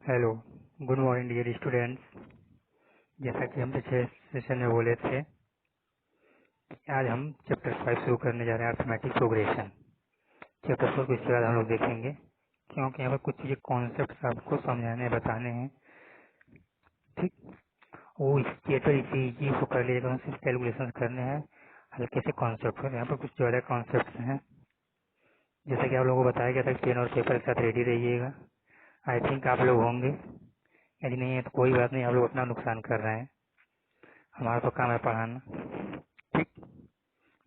Hello, good morning dear students. जैसा कि हम पिछले सेशन में बोले थे, आज हम चैप्टर 5 शुरू करने जा रहे हैं, अर्थमेटिक प्रोग्रेशन। चैप्टर 4 को इसके बाद हम लोग देखेंगे, क्योंकि यहाँ पर कुछ चीजें कॉन्सेप्ट आपको समझाने बताने हैं। ठीक, वो चैप्टर इसी को कर लीजिएगा, सिर्फ कैलकुलेशन करने हैं, हल्के से कॉन्सेप्ट है। यहाँ पर कुछ ज्यादा कॉन्सेप्ट हैं, जैसे कि आप लोगों को बताया गया था कि पेन और पेपर के साथ रेडी रहिएगा। आई थिंक आप लोग होंगे, यदि नहीं है तो कोई बात नहीं, आप लोग अपना नुकसान कर रहे हैं, हमारा तो काम है पढ़ाना। ठीक,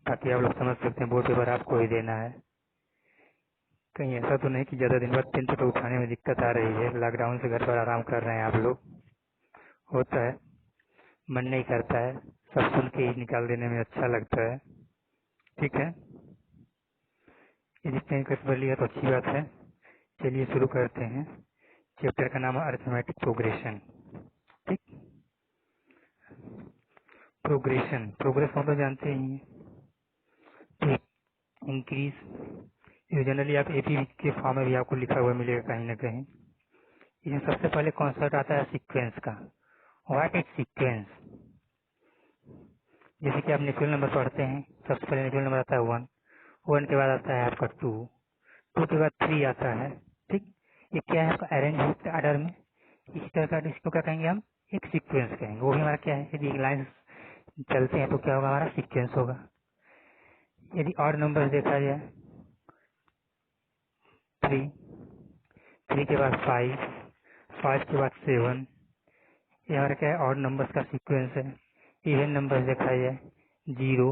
ताकि आप लोग समझ सकते हैं बोर्ड पेपर आपको ही देना है। कहीं ऐसा तो नहीं कि ज्यादा दिन बाद पेन पेपर उठाने में दिक्कत आ रही है, लॉकडाउन से घर पर आराम कर रहे हैं आप लोग। होता है, मन नहीं करता है, सब सुन के ही निकाल देने में अच्छा लगता है। ठीक है, यदि पेन पेपर लिया तो अच्छी बात है। चलिए शुरू करते हैं। चैप्टर का नाम है अरिथमेटिक प्रोग्रेशन। ठीक, प्रोग्रेशन, प्रोग्रेस हम तो जानते ही हैं। ठीक, इंक्रीज, जनरली आप एपी के फॉर्म में भी आपको लिखा हुआ मिलेगा कहीं ना कहीं। इसमें सबसे पहले कॉन्सेप्ट आता है सीक्वेंस का। What is sequence? जैसे कि आप नेचुरल नंबर पढ़ते हैं, सबसे पहले नेचुरल नंबर आता है 1, 1 के बाद आता है आपका 2, 2 के बाद 3 आता है। ठीक, ये क्या है आपका अरेंज ऑर्डर में। इस तरह का इसको क्या कहेंगे हम? एक सीक्वेंस कहेंगे। वो भी हमारा क्या है, यदि एक लाइन चलते हैं तो क्या होगा, हमारा सीक्वेंस होगा। यदि और नंबर देखा जाए, 3, 3 के बाद 5, 5 के बाद 7, ये हमारा क्या है, और नंबर्स का सीक्वेंस है। इवन नंबर देखा जाए, 0,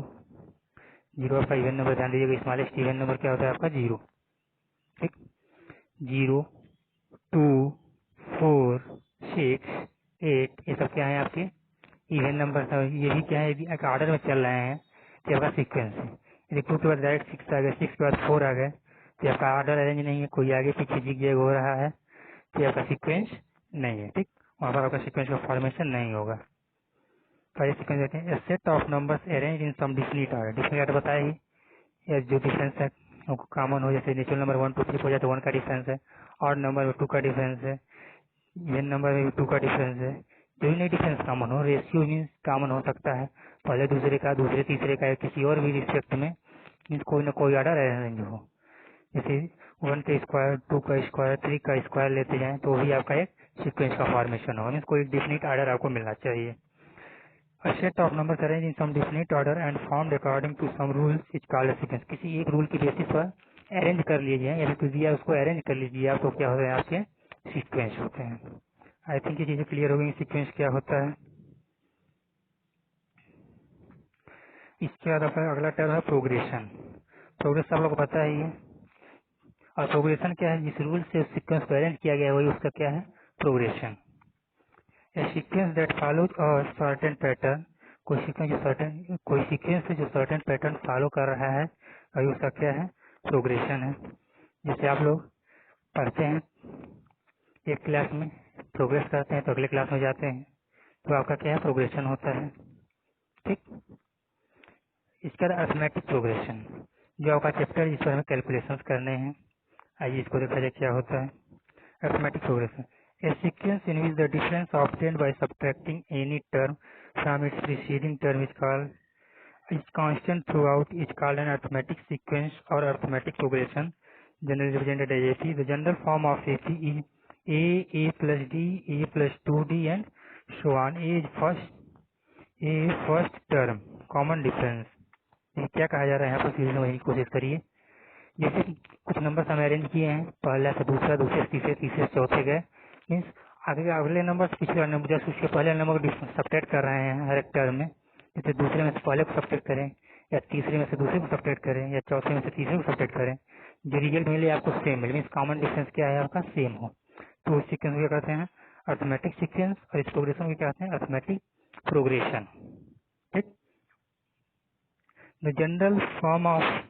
0 आपका इवन नंबर, ध्यान दीजिएगा स्मॉलेस्ट इवन नंबर क्या होता है आपका, 0। ठीक, 0, 2, 4, 6, 8, ये सब क्या है आपके इवन नंबर। ये भी क्या है, यदि एक ऑर्डर में चल रहे हैं तो आपका सीक्वेंस है। यदि 2 के बाद डायरेक्ट 6 आ गए, 6 के बाद 4 आ गए, तो आपका ऑर्डर अरेंज नहीं है, कोई आगे पीछे जिग हो रहा है, तो आपका सीक्वेंस नहीं है। ठीक, वहां पर आपका सीक्वेंस का फॉर्मेशन नहीं होगा। पहले सीक्वेंस देते हैं, set of numbers arrange in some definite order. Definite order बताया ही, या जो डिफरेंस है वो कॉमन हो, जैसे नेचुरल नंबर 1 2 3 हो जाए तो 1 का डिफरेंस है, और नंबर में 2 का डिफरेंस है, इवन नंबर में 2 का डिफरेंस है। जो नहीं डिफरेंस कॉमन हो, रेशियो मीन्स कॉमन हो सकता है, पहले दूसरे का, दूसरे तीसरे का, या किसी और भी रिस्पेक्ट में, मीन्स कोई ना कोई ऑर्डर अरेंज हो। जैसे 1 का स्क्वायर, 2 का स्क्वायर, 3 का स्क्वायर लेते जाएं तो भी आपका एक सीक्वेंस का फॉर्मेशन हो, मीन्स कोई डिफिनिट ऑर्डर आपको मिलना चाहिए। A set of numbers arranged in some definite order and formed according to some rules is called a sequence। किसी एक रूल की बेसिस पर अरेंज कर लीजिए, या फिर दिया उसको अरेंज कर लीजिए आप, तो क्या होता है आपके सीक्वेंस होते हैं। आई थिंक ये चीजें क्लियर हो गई, सीक्वेंस क्या होता है। इसके बाद आपका अगला टर्म है प्रोग्रेशन। प्रोग्रेस आप लोग को पता ही है, और प्रोग्रेशन क्या है, जिस रूल से सीक्वेंस को अरेंज किया गया है वही उसका क्या है, progression. A sequence that follows a certain pattern, कोई सीक्वेंस है जो सर्टेन पैटर्न फॉलो कर रहा है, वही उसका क्या है, प्रोग्रेशन है। जैसे आप लोग पढ़ते हैं एक क्लास में, प्रोग्रेस करते हैं तो अगले क्लास में जाते हैं, तो आपका क्या है, प्रोग्रेशन होता है। ठीक, इसके बाद अर्थमेटिक प्रोग्रेशन, जो आपका चैप्टर है जिस पर हमें कैलकुलेशन करने हैं। आइए इसको देखा जाए क्या होता है। Arithmetic progression, a sequence in which the difference obtained by subtracting any term from its preceding term is constant throughout is called an arithmetic sequence or arithmetic progression, generally represented as AP. The general form of AP is A plus D, A plus 2D and so on. A first term, common difference। ये क्या कहा जा रहा है यहाँ पर, series में वही कोशिश करिए। जैसे कि कुछ नंबर हम अरेंज किए हैं, पहला से दूसरा, दूसरे से तीसरे, तीसरे से चौथे गए, मीन्स आगे अगले नंबर से पिछले नंबर, जैसे उसके पहले नंबर को सब्ट्रैक्ट कर रहे हैं हर एक टर्म में, जैसे दूसरे में से पहले को सब्ट्रैक्ट करें, या तीसरे में से दूसरे को सब्ट्रैक्ट करें, या चौथे में से तीसरे को सब्ट्रैक्ट करें, जो रिजल्ट मिले आपको सेम मिले, मीन्स कॉमन डिफरेंस क्या है आपका, सेम हो, तो उस सीक्वेंस को क्या कहते हैं, अर्थमेटिक सीक्वेंस, और इस प्रोग्रेशन को क्या कहते हैं, अर्थमेटिक प्रोग्रेशन। ठीक, the general form of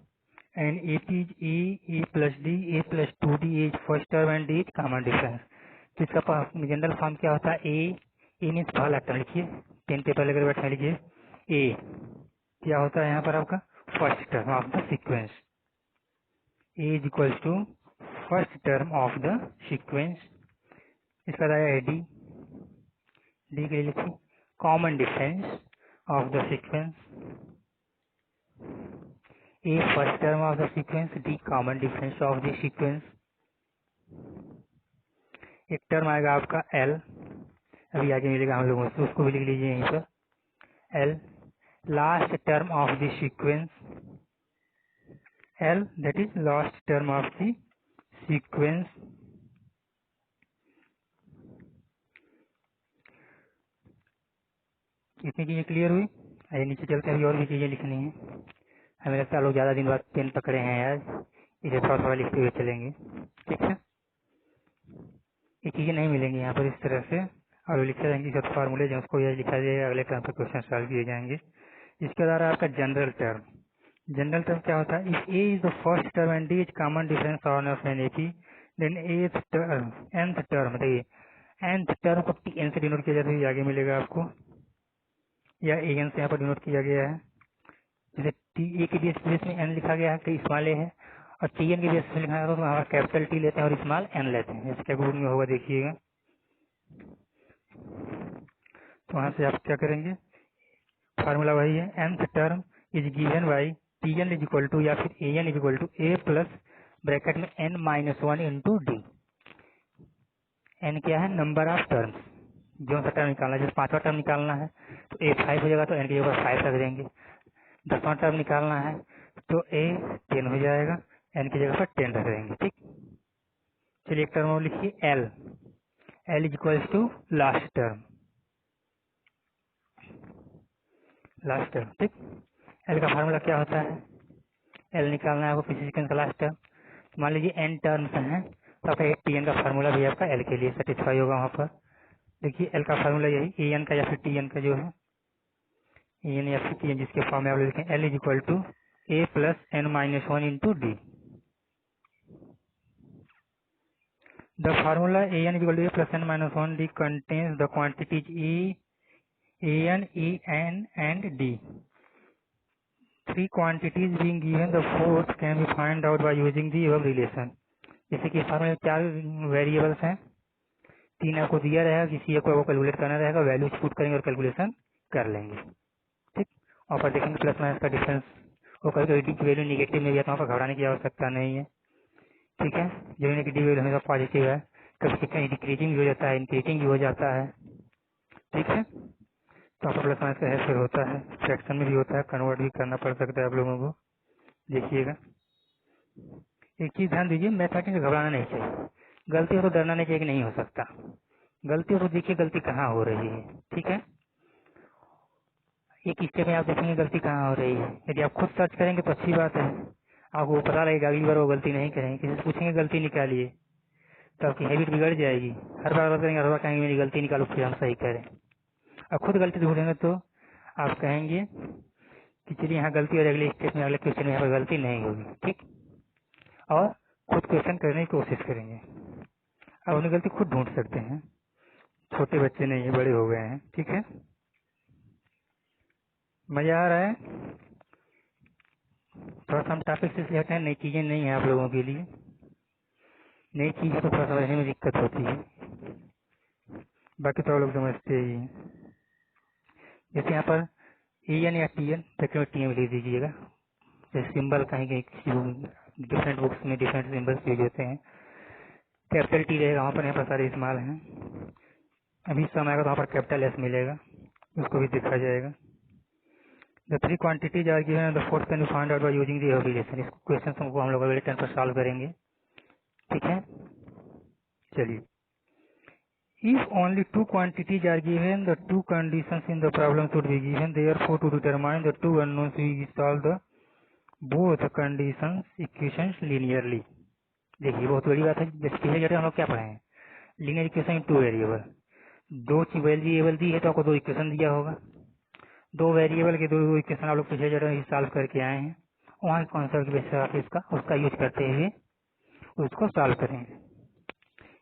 and AP is A plus D, A plus 2D is first term and D is common difference। तो इसका जनरल फॉर्म क्या होता है, A मीन्स पहला टर्म, लिखिए पेन पेपर लेकर बैठा लीजिए। A क्या होता है यहाँ पर आपका, first term of the sequence. A is equal to first term of the sequence. इसका बाद आया डी, डी के लिए लिखिए common difference of the sequence, A first term of the sequence, D common difference of the sequence. एक term आएगा आपका L, अभी आगे मिलेगा हम लोगों से, उसको भी लिख लीजिए यहीं पर, L last term of the sequence, L that is last term of the sequence. इतनी चीजें क्लियर हुई? आइए नीचे चलते हैं, और भी चीजें लिखनी है। हमें लगता है लोग ज्यादा दिन बाद पेन पकड़े हैं यार, इसे थोड़ा थोड़ा लिखते हुए चलेंगे, ठीक है। ये चीजें नहीं मिलेंगी यहाँ पर इस तरह से, और लिखे जाएंगे सब फार्मूले जो उसको ये लिखा जाएगा, अगले टर्म पर क्वेश्चन सॉल्व किए जाएंगे। इसके द्वारा आपका जनरल टर्म, जनरल टर्म क्या होता है? If A is the first term and D is common difference on of an AP, then nth term, nth term, देखिए nth टर्म को एन से डिनोट किया जाता है, आगे मिलेगा आपको, या एन से यहाँ पर डिनोट किया गया है। जैसे टी ए के बेस में एन लिखा गया है तो स्मॉल ए है, और टी एन के बेस में लिखा है तो हमारा कैपिटल टी लेते हैं और स्मॉल एन लेते हैं। जैसे क्या ग्रुप में होगा देखिएगा, तो वहां से आप क्या करेंगे, फार्मूला वही है, nth term is given by T N is equal to, या फिर A N is equal to A plus bracket में N minus one into D. N क्या है? नंबर ऑफ टर्म्स, जो सा टर्म निकालना है। जैसे 5वां टर्म निकालना है तो ए 5 हो जाएगा, तो एन की जगह 5 रख देंगे। 10वां टर्म निकालना है तो ए 10 हो जाएगा, एन की जगह पर 10 रख देंगे, ठीक। चलिए एक टर्म और लिखिए, L, L is equal to last term, last term, ठीक। एल का फार्मूला क्या होता है? एल निकालना है आपको किसी सीक्वेंस का लास्ट टर्म, मान लीजिए एन टर्म्स हैं, तो आपका एक टी एन का फार्मूला भी आपका एल के लिए सेटिस्फाई होगा वहां पर। देखिए एल का फार्मूला यही, ए एन का या फिर टी एन का जो है, ए एन या फिर टी एन, जिसके फॉर्म में आप लिखें L is equal to A plus N minus one into D. The formula A N is equal to A plus N minus one D contains the quantities A N, E N and D. Three quantities being given, the fourth can be find out by using the above relation। जैसे कि फार्मूले में 4 variables हैं, 3 आपको दिया रहेगा, किसी एक को आपको कैलकुलेट करना रहेगा, वैल्यूज पुट करेंगे और कैलकुलेशन कर लेंगे, ठीक। और पर देखेंगे प्लस माइनस का डिफरेंस, वो कभी कभी वैल्यू निगेटिव में भी आता है, वहाँ पर घबराने की आवश्यकता नहीं है, ठीक है। जो नेगेटिव वैल्यू हमेशा पॉजिटिव है, कभी कहीं डिक्रीजिंग भी हो जाता है, इंक्रीजिंग भी हो जाता है, ठीक है। तो आपका प्लस माइनस का है फिर होता है, फ्रैक्शन में भी होता है, कन्वर्ट भी करना पड़ सकता है आप लोगों को। देखिएगा एक चीज ध्यान दीजिए, मैथमेटिक्स में घबराना नहीं चाहिए, गलती हो तो डरना नहीं चाहिए कि नहीं हो सकता, गलती हो तो देखिए गलती कहाँ हो रही है, ठीक है। एक स्टेप में आप देखेंगे गलती कहाँ हो रही है, यदि आप खुद सर्च करेंगे तो अच्छी बात है, आपको पता लगेगा, अगली बार वो गलती नहीं करेंगे। किसी से पूछेंगे गलती निकालिए तो आपकी हैबिट बिगड़ जाएगी, हर बार करेंगे, हर बार कहेंगे मेरी गलती निकालो फिर हम सही करें। और खुद गलती ढूंढेंगे तो आप कहेंगे कि चलिए यहाँ गलती और अगले स्टेप में, अगले क्वेश्चन में यहाँ पर गलती नहीं होगी, ठीक। और खुद क्वेश्चन करने की कोशिश करेंगे, अब अपनी गलती खुद ढूंढ सकते हैं, छोटे बच्चे नहीं है, बड़े हो गए हैं, ठीक है। मजा आ रहा है? थोड़ा सा हम टॉपिक से हटते हैं, नई चीजें नहीं है आप लोगों के लिए, नई चीज तो थोड़ा समझने में दिक्कत होती है, बाकी तो आप लोग समझते ही हैं। जैसे यहाँ पर ए एन या टी एन, टी एन लिख दीजिएगा, जैसे सिंबल कहीं कहीं डिफरेंट बुक्स में डिफरेंट सिंबल्स यूज होते हैं, कैपिटल टी रहेगा वहाँ पर, यहाँ पर सारे इस्तेमाल हैं। अभी समय आएगा तो वहाँ पर कैपिटल एस मिलेगा, उसको भी देखा जाएगा। The three quantities are given, the fourth can be find out by using the relation. इस क्वेश्चन को हम लोग अगले टर्म पर सॉल्व करेंगे, ठीक है। चलिए, if only two quantities are given, the two conditions in the problem should be given, therefore to determine the two unknowns we solve the both conditions equations linearly। देखिए बहुत बड़ी बात है, जैसे पिछले जगह हम लोग क्या पढ़े हैं, linear equation in two variable, दो वेरिएबल दी है तो आपको दो इक्वेशन दिया होगा, दो वेरिएबल के दो इक्वेशन आप लोग पिछले जगह सॉल्व करके आए हैं, वहाँ कॉन्सेप्ट बेस आप इसका उसका यूज करते हुए उसको सॉल्व करेंगे।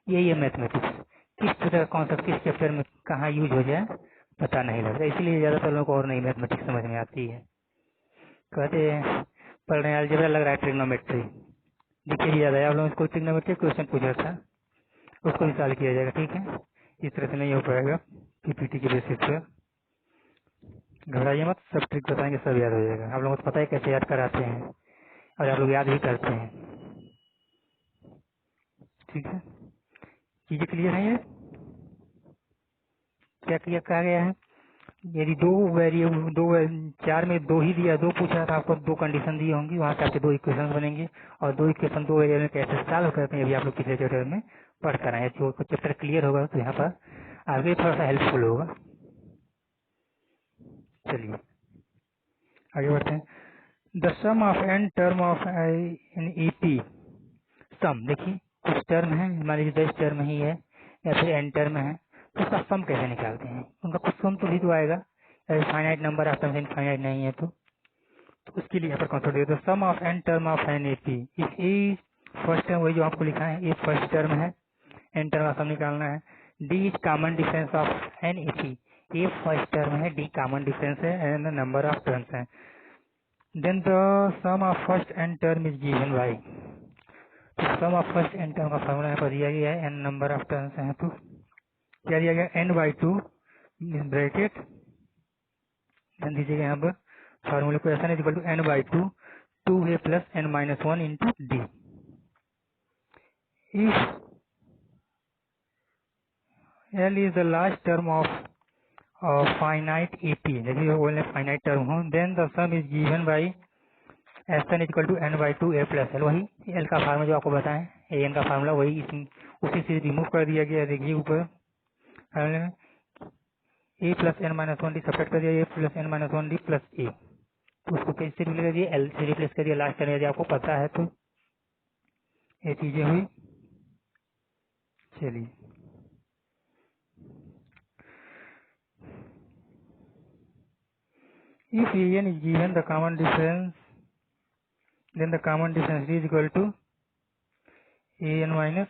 यही है मैथमेटिक्स, किस तरह का कॉन्सेप्ट किस चैप्टर में कहाँ यूज हो जाए पता नहीं लगता, इसलिए ज्यादातर लोगों को और नहीं मैथमेटिक्स समझ में आती है। कहते हैं पढ़ रहे हैं अलजेब्रा, लग रहा है ट्रिग्नोमेट्री, दिखे भी ज्यादा है आप लोग। इसको ट्रिग्नोमेट्री क्वेश्चन पूछा था, उसको भी सॉल्व किया जाएगा। ठीक है, इस तरह से नहीं हो पाएगा पीपीटी के बेसिस पर। घबराइए मत, सब ट्रिक बताएंगे, सब याद हो जाएगा। आप लोगों को पता है कैसे याद कराते हैं और आप लोग याद भी करते हैं। ठीक है, चीजें क्लियर है? ये क्या क्लियर कहा गया है? यदि दो वेरिएबल चार में दो ही दिया, दो पूछा था आपको, दो कंडीशन दी होंगी, वहां से आपके दो इक्वेशन बनेंगे और दो इक्वेशन दो वेरिएबल में कैसे सॉल्व करते हैं अभी आप लोग पिछले चैप्टर में पढ़ कर आए। जो चैप्टर क्लियर होगा तो यहाँ पर आगे थोड़ा सा हेल्पफुल होगा। चलिए आगे बढ़ते हैं। The sum of N term of in AP. Sum देखिए, कुछ टर्म है, मान लीजिए 10 टर्म ही है या फिर एन टर्म है, तो उसका सम कैसे निकालते हैं? उनका कुछ सम तो भी तो आएगा, finite number of terms infinite नहीं है तो उसके लिए यहाँ पर consider the sum of N term of an AP. इस ए फर्स्ट टर्म वही जो आपको लिखा है, ए फर्स्ट टर्म है, एन टर्म का सम निकालना है। D is common difference of an AP, A first term है, डी कॉमन डिफरेंस है, एन नंबर ऑफ टर्म्स है। Then the sum of first N term is given by, तो सम of first N term का formula यहाँ पर दिया गया है, एन नंबर ऑफ टर्म्स है, तो क्या दिया गया, एन बाई टू ब्रैकेट, ध्यान दीजिएगा यहाँ पर फॉर्मूले को ऐसा नहीं, equal to N by two, two A plus N minus one into D. If L is the last term of finite AP, यदि वो बोले फाइनाइट टर्म हो, then the sum is given by S N equal to N by two A plus L. वही L का formula जो आपको बताएं, A N का फार्मूला वही उसी से रिमूव कर दिया गया। देखिए ऊपर A plus N minus one D subtract कर दिया, A plus N minus one D plus A, तो उसको कैसे रिप्लेस कर दिया, एल से रिप्लेस कर दिया लास्ट टर्म, यदि आपको पता है तो ये चीजें हुई। चलिए if A N is given the common difference, then the common difference is equal to A N minus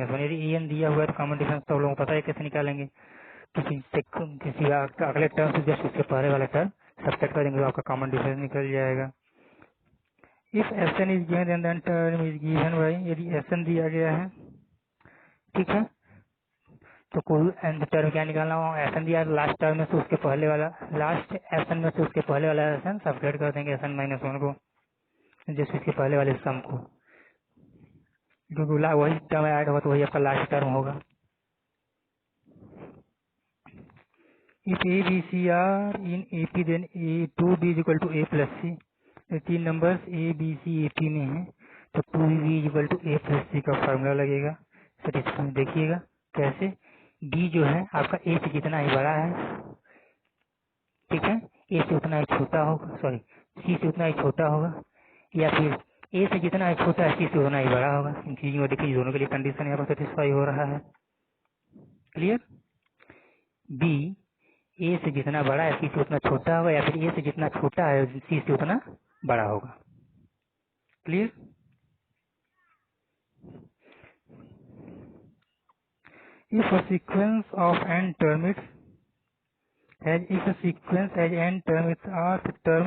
one. यदि ए एन दिया हुआ है तो कॉमन डिफरेंस तो आप लोगों को पता है कैसे निकालेंगे, किसी अगले टर्म से जस्ट उसके पहले वाला टर्म सब्ट्रैक्ट करेंगे तो आपका कॉमन डिफरेंस निकल जाएगा। If S N is given then term is given by, यदि एस एन दिया गया है, ठीक है, तो कोई एन टर्म क्या निकालना हो, एस एन दिया लास्ट टर्म में से उसके पहले वाला, लास्ट एस एन में से उसके पहले वाला एस एन सब्ट्रैक्ट कर देंगे एस एन माइनस वन को, जैसे उसके पहले वाले सम को, क्योंकि वही टर्म ऐड होगा तो वही आपका लास्ट टर्म होगा। If A, B, C are in AP, then A2B is equal to A plus C। ये तीन numbers A, B, C, AP में हैं, तो 2B is equal to A plus C का फार्मूला लगेगा। सेटिस्फाई देखिएगा कैसे, D जो है आपका A से जितना ही बड़ा है, ठीक है, A से उतना ही छोटा होगा, सॉरी C से उतना ही छोटा होगा, या फिर A से जितना ही छोटा है C से उतना ही बड़ा होगा। इन चीजों को देखिए, दोनों के लिए कंडीशन यहाँ पर सेटिस्फाई हो रहा है। क्लियर? B ए से जितना बड़ा है सी से उतना छोटा होगा, या फिर ए से जितना छोटा है सी से उतना बड़ा होगा। Clear? If a sequence of N terms has, if a sequence has N terms R term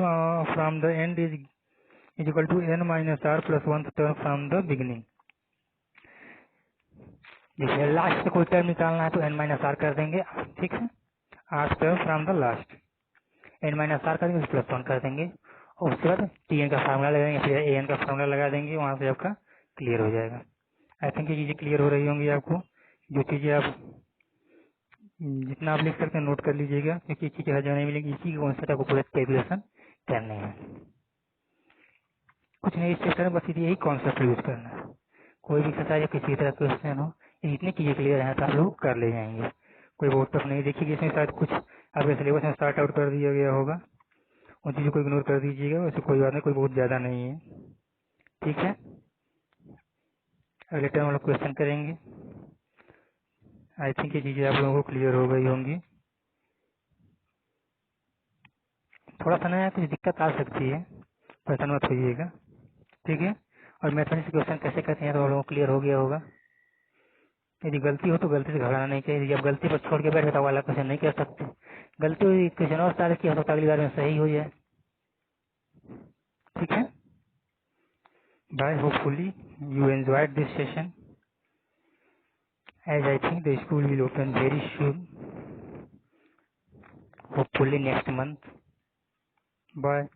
from the end is equal to N minus R plus one term from the beginning. देखिए last से कोई term निकालना है तो N minus R कर देंगे, ठीक है, R term from the last, N minus R कर देंगे प्लस वन कर देंगे, और उसके बाद टी एन का फार्मूला लगाएंगे, फिर ए एन का फार्मूला लगा देंगे, वहां से आपका क्लियर हो जाएगा। आई थिंक ये चीजें क्लियर हो रही होंगी आपको। जो चीजें आप जितना आप लिख सकते हैं नोट कर लीजिएगा, क्योंकि चीजें हर जगह नहीं मिलेंगी, इसी के कॉन्सेप्ट आपको पूरा कैलकुलेशन करने हैं। कुछ नहीं, इस चैप्टर में बस यही कॉन्सेप्ट यूज करना है। कोई भी एक्सरसाइज या किसी तरह क्वेश्चन हो, इतनी चीजें क्लियर है तो आप लोग कर ले जाएंगे, कोई बहुत टफ नहीं। देखिए इसमें शायद कुछ आपके सिलेबस में स्टार्ट आउट कर दिया गया होगा, उन चीजों को इग्नोर कर दीजिएगा, वैसे कोई बात नहीं, कोई बहुत ज्यादा नहीं है। ठीक है, अगले टाइम हम लोग क्वेश्चन करेंगे। आई थिंक ये चीजें आप लोगों को क्लियर हो गई होंगी। थोड़ा सा नया कुछ दिक्कत आ सकती है, परेशान मत होइएगा, ठीक है। और मैथमेटिक्स क्वेश्चन कैसे करते हैं तो आप लोगों को क्लियर हो गया होगा। यदि गलती हो तो गलती से घबराना नहीं चाहिए, यदि आप गलती पर छोड़ के बैठे तो वाला क्वेश्चन नहीं कर सकते, गलती हुई क्वेश्चन और सारे किया हो सकता अगली बार में सही हो जाए। ठीक है, bye, hopefully you enjoyed this session. as I think the school will open very soon, hopefully next month. Bye.